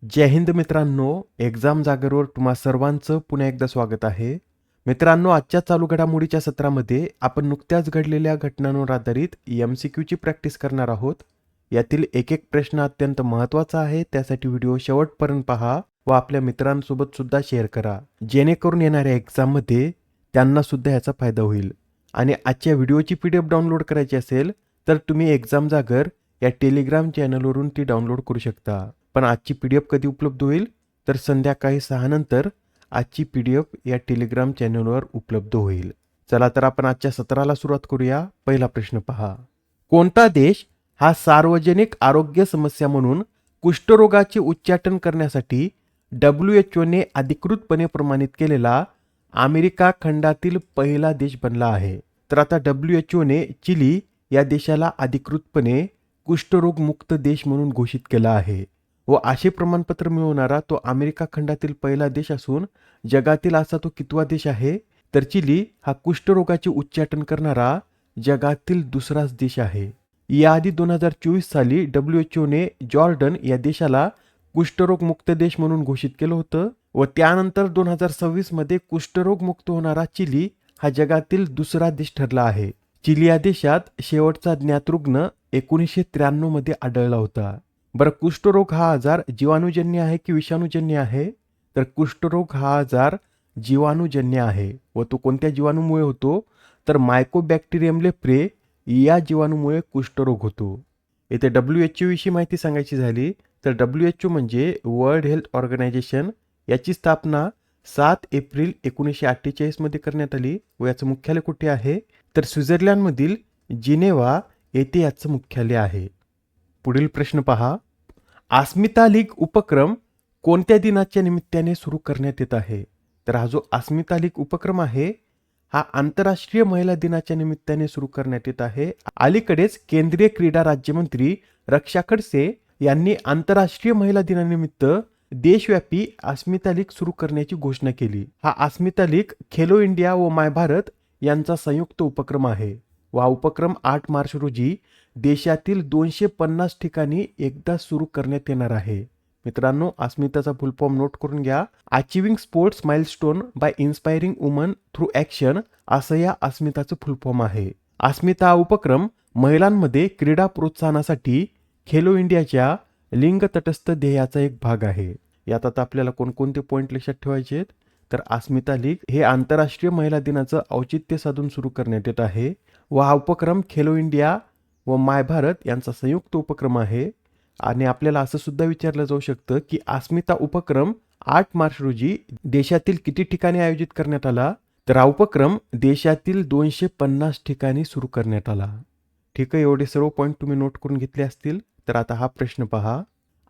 जय हिंद मित्रांनो, एक्झाम जागरवर तुम्हा सर्वांचं पुन्हा एकदा स्वागत आहे. मित्रांनो, आजच्या चालू घडामोडीच्या सत्रामध्ये आपण नुकत्याच घडलेल्या घटनांवर आधारित MCQची प्रॅक्टिस करणार आहोत. यातील एक एक प्रश्न अत्यंत महत्त्वाचा आहे, त्यासाठी व्हिडिओ शेवटपर्यंत पहा व आपल्या मित्रांसोबत सुद्धा शेअर करा, जेणेकरून येणाऱ्या एक्झाममध्ये त्यांना सुद्धा याचा फायदा होईल. आणि आजच्या व्हिडिओची PDF डाउनलोड करायची असेल तर तुम्ही एक्झाम जागर या टेलिग्राम चॅनलवरून ती डाउनलोड करू शकता. पण आजची PDF कधी उपलब्ध होईल तर संध्याकाळी 6 नंतर आजची PDF या टेलिग्राम चॅनलवर उपलब्ध होईल. चला तर आपण आजच्या सत्राला सुरुवात करूया. पहिला प्रश्न पहा. कोणता देश हा सार्वजनिक आरोग्य समस्या म्हणून कुष्ठरोगाचे उच्चाटन करण्यासाठी WHO ने अधिकृतपणे प्रमाणित केलेला अमेरिका खंडातील पहिला देश बनला आहे? तर आता WHO ने चिली या देशाला अधिकृतपणे कुष्ठरोग मुक्त देश म्हणून घोषित केला आहे व असे प्रमाणपत्र मिळवणारा तो अमेरिका खंडातील पहिला देश असून जगातील असा तो कितवा देश आहे? तर चिली हा कुष्ठरोगाचे उच्चाटन करणारा जगातील दुसराच देश आहे. याआधी 2024 साली WHO ने जॉर्डन या देशाला कुष्ठरोग मुक्त देश म्हणून घोषित केलं होतं व त्यानंतर 2026 मध्ये कुष्ठरोग मुक्त होणारा चिली हा जगातील दुसरा देश ठरला आहे. चिली या देशात शेवटचा ज्ञात रुग्ण 1993 मध्ये आढळला होता. बरं, कुष्ठरोग हा आजार जीवाणूजन्य आहे की विषाणूजन्य आहे? तर कुष्ठरोग हा आजार जीवाणूजन्य आहे व तो कोणत्या जीवाणूमुळे होतो? तर मायकोबॅक्टेरियम लेप्रे या जीवाणूमुळे कुष्ठरोग होतो. येथे WHO विषयी माहिती सांगायची झाली तर WHO म्हणजे वर्ल्ड हेल्थ ऑर्गनायझेशन. याची स्थापना 7 एप्रिल 1948 मध्ये करण्यात आली व याचं मुख्यालय कुठे आहे? तर स्वित्झर्लंडमधील जिनेव्हा येथे याचं मुख्यालय आहे. पुढील प्रश्न पहा. अस्मिता लीग उपक्रम कोणत्या दिनाच्या निमित्ताने सुरू करण्यात येत आहे? तर हा जो अस्मिता लीग उपक्रम आहे हा आंतरराष्ट्रीय महिला दिनाच्या निमित्ताने सुरू करण्यात येत आहे. अलीकडेच केंद्रीय क्रीडा राज्यमंत्री रक्षा खडसे यांनी आंतरराष्ट्रीय महिला दिनानिमित्त देशव्यापी अस्मिता लीग सुरू करण्याची घोषणा केली. हा अस्मिता लीग खेलो इंडिया व माय भारत यांचा संयुक्त उपक्रम आहे व हा उपक्रम 8 मार्च रोजी देशातील 250 ठिकाणी एकदा सुरू करण्यात येणार आहे. मित्रांनो, अस्मिताचा फुल फॉर्म नोट करून घ्या. Achieving sports milestone by inspiring woman through action असं या अस्मिताचं फुल फॉर्म आहे. अस्मिता हा उपक्रम महिलांमध्ये क्रीडा प्रोत्साहनासाठी खेलो इंडियाच्या लिंग तटस्थ ध्येयाचा एक भाग आहे. यात आता आपल्याला कोणकोणते पॉईंट लक्षात ठेवायचे आहेत? तर अस्मिता लीग हे आंतरराष्ट्रीय महिला दिनाचं औचित्य साधून सुरू करण्यात येत आहे व हा उपक्रम खेलो इंडिया व माय भारत यांचा संयुक्त उपक्रम आहे. आणि आपल्याला असं सुद्धा विचारलं जाऊ शकतं की अस्मिता उपक्रम 8 मार्च रोजी देशातील किती ठिकाणी आयोजित करण्यात आला? तर हा उपक्रम देशातील 250 ठिकाणी सुरू करण्यात आला. ठीक आहे, एवढे सर्व पॉईंट तुम्ही नोट करून घेतले असतील. तर आता हा प्रश्न पहा.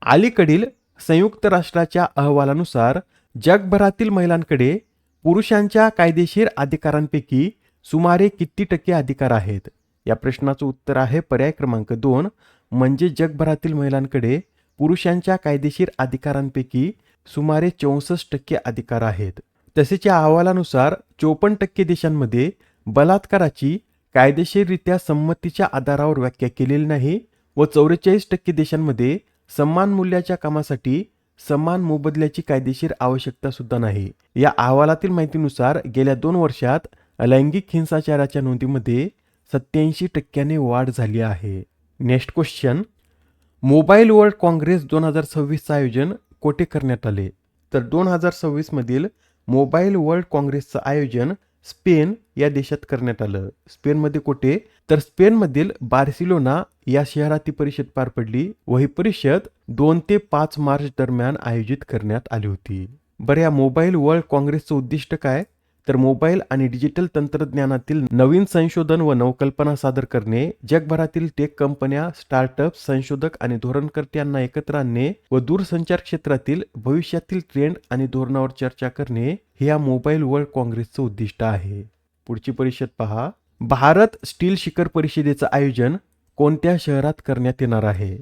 अलीकडील संयुक्त राष्ट्राच्या अहवालानुसार जगभरातील महिलांकडे पुरुषांच्या कायदेशीर अधिकारांपैकी सुमारे किती टक्के अधिकार आहेत? या प्रश्नाचं उत्तर आहे पर्याय क्रमांक 2, म्हणजे जगभरातील महिलांकडे पुरुषांच्या कायदेशीर अधिकारांपैकी सुमारे 64% अधिकार आहेत. तसेच या अहवालानुसार 54% देशांमध्ये बलात्काराची कायदेशीररित्या संमतीच्या आधारावर व्याख्या केलेली नाही व 44% देशांमध्ये समान मूल्याच्या कामासाठी समान मोबदल्याची कायदेशीर आवश्यकता सुद्धा नाही. या अहवालातील माहितीनुसार गेल्या 2 वर्षात लैंगिक हिंसाचाराच्या नोंदीमध्ये 87% वाढ झाली आहे. Next question. Mobile World Congress 2026चं आयोजन कोठे करण्यात आले? तर 2026 मधील मोबाईल वर्ल्ड काँग्रेसचं आयोजन स्पेन या देशात करण्यात आलं. स्पेनमध्ये कुठे? तर स्पेनमधील बार्सिलोना या शहरात ही परिषद पार पडली व ही परिषद 2 ते 5 मार्च दरम्यान आयोजित करण्यात आली होती. बरं, या मोबाईल वर्ल्ड काँग्रेसचं उद्दिष्ट काय? तर मोबाईल आणि डिजिटल तंत्रज्ञानातील नवीन संशोधन व नवकल्पना सादर करणे, जगभरातील टेक कंपन्या, स्टार्टअप, संशोधक आणि धोरणकर्ते यांना एकत्र आणणे व दूरसंचार क्षेत्रातील भविष्यातील ट्रेंड आणि धोरणावर चर्चा करणे हे या मोबाईल वर्ल्ड काँग्रेसचं उद्दिष्ट आहे. पुढची परिषद पहा. भारत स्टील शिखर परिषदेचं आयोजन कोणत्या शहरात करण्यात येणार आहे?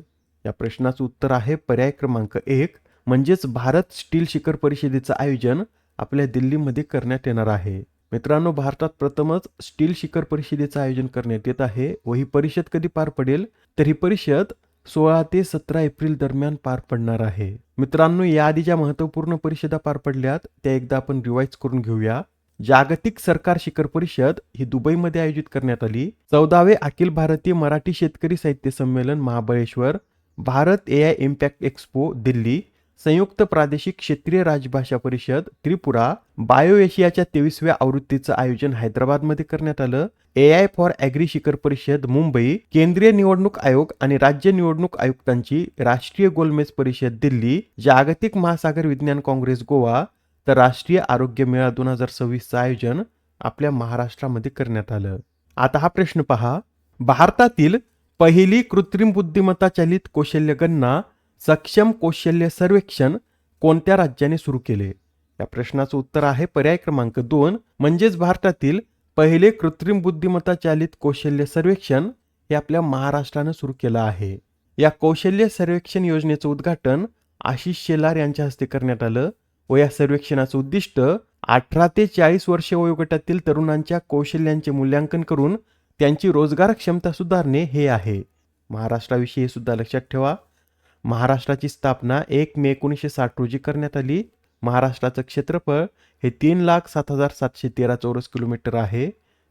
या प्रश्नाचं उत्तर आहे पर्याय क्रमांक 1, म्हणजेच भारत स्टील शिखर परिषदेचं आयोजन आपल्या दिल्लीमध्ये करण्यात येणार आहे. मित्रांनो, भारतात प्रथमच स्टील शिखर परिषदेचं आयोजन करण्यात येत आहे व ही परिषद कधी पार पडेल? तर ही परिषद 16 ते 17 एप्रिल दरम्यान पार पडणार आहे. मित्रांनो, याआधी ज्या महत्त्वपूर्ण परिषदा पार पडल्यात त्या एकदा आपण रिवाइज करून घेऊया. जागतिक सरकार शिखर परिषद ही दुबईमध्ये आयोजित करण्यात आली. 14वे अखिल भारतीय मराठी शेतकरी साहित्य संमेलन Mahabaleshwar, Bharat AI impact expo Delhi, संयुक्त प्रादेशिक क्षेत्रीय राजभाषा परिषद त्रिपुरा, बायो एशियाच्या 23व्या आवृत्तीचं आयोजन हैदराबादमध्ये करण्यात आलं. AI फॉर ॲग्री शिखर परिषद मुंबई, केंद्रीय निवडणूक आयोग आणि राज्य निवडणूक आयुक्तांची राष्ट्रीय गोलमेज परिषद दिल्ली, जागतिक महासागर विज्ञान काँग्रेस गोवा, तर राष्ट्रीय आरोग्य मेळा 2026चं आयोजन आपल्या महाराष्ट्रामध्ये करण्यात आलं. आता हा प्रश्न पहा, भारतातील पहिली कृत्रिम बुद्धिमत्ता चालित कौशल्य गणना सक्षम कौशल्य सर्वेक्षण कोणत्या राज्याने सुरू केले? या प्रश्नाचं उत्तर आहे पर्याय क्रमांक 2, म्हणजेच भारतातील पहिले कृत्रिम बुद्धिमत्ता चालित कौशल्य सर्वेक्षण हे आपल्या महाराष्ट्रानं सुरू केलं आहे. या कौशल्य सर्वेक्षण योजनेचं उद्घाटन आशिष शेलार यांच्या हस्ते करण्यात आलं व या सर्वेक्षणाचं उद्दिष्ट 18 ते 40 वर्ष वयोगटातील तरुणांच्या कौशल्यांचे मूल्यांकन करून त्यांची रोजगार क्षमता सुधारणे हे आहे. महाराष्ट्राविषयी सुद्धा लक्षात ठेवा, महाराष्ट्राची स्थापना 1 मे 1960 रोजी करण्यात आली. महाराष्ट्राचं क्षेत्रफळ हे 3,07,713 चौरस किलोमीटर आहे,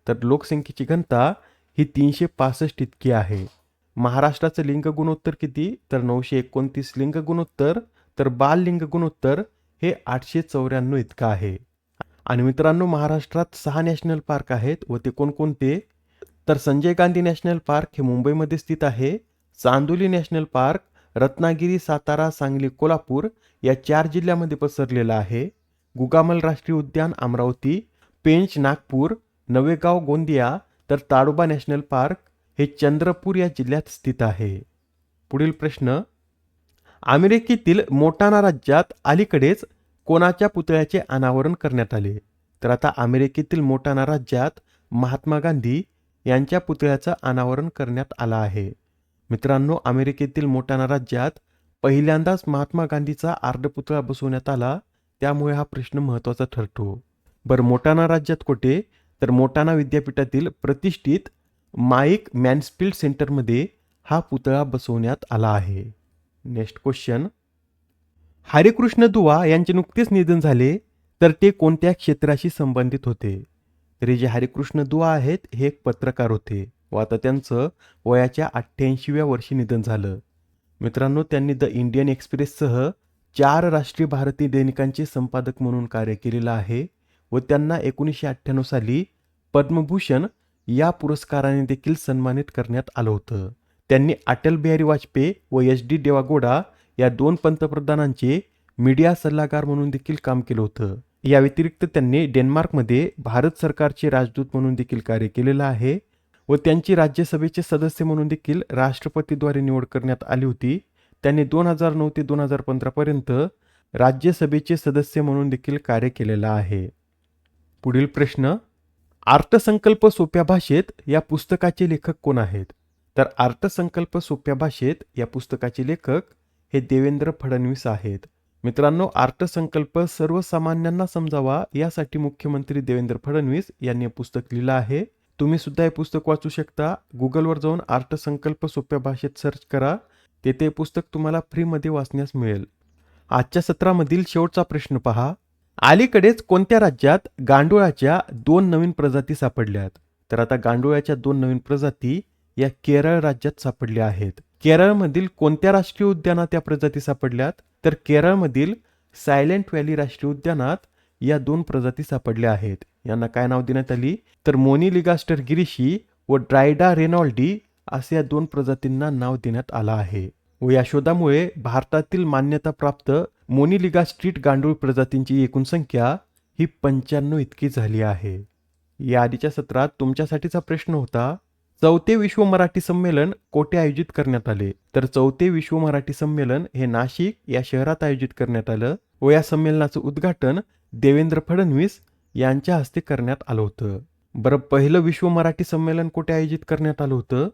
तर लोकसंख्येची घनता ही 365 इतकी आहे. महाराष्ट्राचं लिंग गुणोत्तर किती? तर 929 लिंग गुणोत्तर, तर बाल लिंग गुणोत्तर हे 894 इतकं आहे. आणि मित्रांनो, महाराष्ट्रात 6 नॅशनल पार्क आहेत व ते कोणकोणते? तर संजय गांधी नॅशनल पार्क हे मुंबईमध्ये स्थित आहे. चांदोली नॅशनल पार्क रत्नागिरी, सातारा, सांगली, कोल्हापूर या 4 जिल्ह्यामध्ये पसरलेला आहे. गुगामल राष्ट्रीय उद्यान अमरावती, पेंच नागपूर, नवेगाव गोंदिया, तर ताडोबा नॅशनल पार्क हे चंद्रपूर या जिल्ह्यात स्थित आहे. पुढील प्रश्न, अमेरिकेतील मोटाना राज्यात अलीकडेच कोणाच्या पुतळ्याचे अनावरण करण्यात आले? तर आता अमेरिकेतील मोटाना राज्यात महात्मा गांधी यांच्या पुतळ्याचं अनावरण करण्यात आलं आहे. मित्रांनो, अमेरिकेतील मोटाना राज्यात पहिल्यांदाच महात्मा गांधीचा अर्धपुतळा बसवण्यात आला, त्यामुळे हा प्रश्न महत्त्वाचा ठरतो. बरं, मोटाना राज्यात कुठे? तर मोटाना विद्यापीठातील प्रतिष्ठित माईक मॅन्सफिल्ड सेंटरमध्ये हा पुतळा बसवण्यात आला आहे. नेक्स्ट क्वेश्चन, हरिकृष्ण दुवा यांचे नुकतेच निधन झाले, तर ते कोणत्या क्षेत्राशी संबंधित होते? तर हे जे हरिकृष्ण दुवा आहेत हे एक पत्रकार होते व आता त्यांचं वयाच्या 88व्या वर्षी निधन झालं. मित्रांनो, त्यांनी द इंडियन एक्सप्रेससह 4 राष्ट्रीय भारतीय दैनिकांचे संपादक म्हणून कार्य केलेलं आहे व त्यांना 1998 साली पद्मभूषण या पुरस्काराने देखील सन्मानित करण्यात आलं होतं. त्यांनी अटल बिहारी वाजपेयी व HD देवागौडा या 2 पंतप्रधानांचे मीडिया सल्लागार म्हणून देखील काम केलं होतं. या व्यतिरिक्त त्यांनी डेन्मार्कमध्ये भारत सरकारचे राजदूत म्हणून देखील कार्य केलेलं आहे व त्यांची राज्यसभेचे सदस्य म्हणून देखील राष्ट्रपतीद्वारे निवड करण्यात आली होती. त्यांनी 2009 ते 2015 पर्यंत राज्यसभेचे सदस्य म्हणून देखील कार्य केलेलं आहे. पुढील प्रश्न, अर्थसंकल्प सोप्या भाषेत या पुस्तकाचे लेखक कोण आहेत? तर अर्थसंकल्प सोप्या भाषेत या पुस्तकाचे लेखक हे देवेंद्र फडणवीस आहेत. मित्रांनो, अर्थसंकल्प सर्वसामान्यांना समजावा यासाठी मुख्यमंत्री देवेंद्र फडणवीस यांनी हे पुस्तक लिहिलं आहे. तुम्ही सुद्धा हे पुस्तक वाचू शकता. गुगलवर जाऊन अर्थसंकल्प सोप्या भाषेत सर्च करा, तेथे हे पुस्तक तुम्हाला फ्रीमध्ये वाचण्यास मिळेल. आजच्या सत्रामधील शेवटचा प्रश्न पहा, अलीकडेच कोणत्या राज्यात गांडुळाच्या 2 नवीन प्रजाती सापडल्यात? तर आता गांडुळाच्या 2 नवीन प्रजाती या केरळ राज्यात सापडल्या आहेत. केरळमधील कोणत्या राष्ट्रीय उद्यानात या प्रजाती सापडल्यात? तर केरळमधील सायलेंट व्हॅली राष्ट्रीय उद्यानात या 2 प्रजाती सापडल्या आहेत. यांना काय नाव देण्यात आली? तर मोनिलिगास्टर गिरीशी व ड्रायडा रेनॉल्डी असे या 2 प्रजातींना नाव देण्यात आलं आहे. व या शोधामुळे भारतातील मान्यताप्राप्त मोनिलिगास्ट्रीट गांडूळ प्रजातींची एकूण संख्या ही 95 इतकी झाली आहे. या आधीच्या सत्रात तुमच्यासाठीचा प्रश्न होता, 4थे विश्व मराठी संमेलन कोठे आयोजित करण्यात आले? तर 4थे विश्व मराठी संमेलन हे नाशिक या शहरात आयोजित करण्यात आलं व या संमेलनाचं उद्घाटन देवेंद्र फडणवीस यांच्या हस्ते करण्यात आलं होतं. बरं, पहिलं विश्व मराठी संमेलन कुठे आयोजित करण्यात आलं होतं?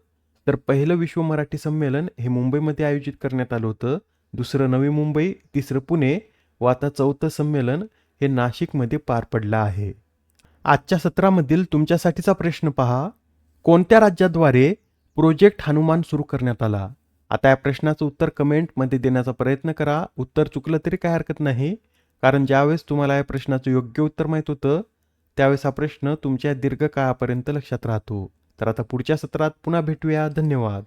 तर पहिलं विश्व मराठी संमेलन हे मुंबईमध्ये आयोजित करण्यात आलं होतं. दुसरं नवी मुंबई, तिसरं पुणे व आता 4थं संमेलन हे नाशिकमध्ये पार पडलं आहे. आजच्या सत्रामधील तुमच्यासाठीचा प्रश्न पहा, कोणत्या राज्याद्वारे प्रोजेक्ट हनुमान सुरू करण्यात आला? आता या प्रश्नाचं उत्तर कमेंटमध्ये देण्याचा प्रयत्न करा. उत्तर चुकलं तरी काही हरकत नाही, कारण ज्यावेळेस तुम्हाला या प्रश्नाचं योग्य उत्तर माहीत होतं, त्यावेळेस हा प्रश्न तुमच्या दीर्घकाळापर्यंत लक्षात राहतो. तर आता पुढच्या सत्रात पुन्हा भेटूया. धन्यवाद.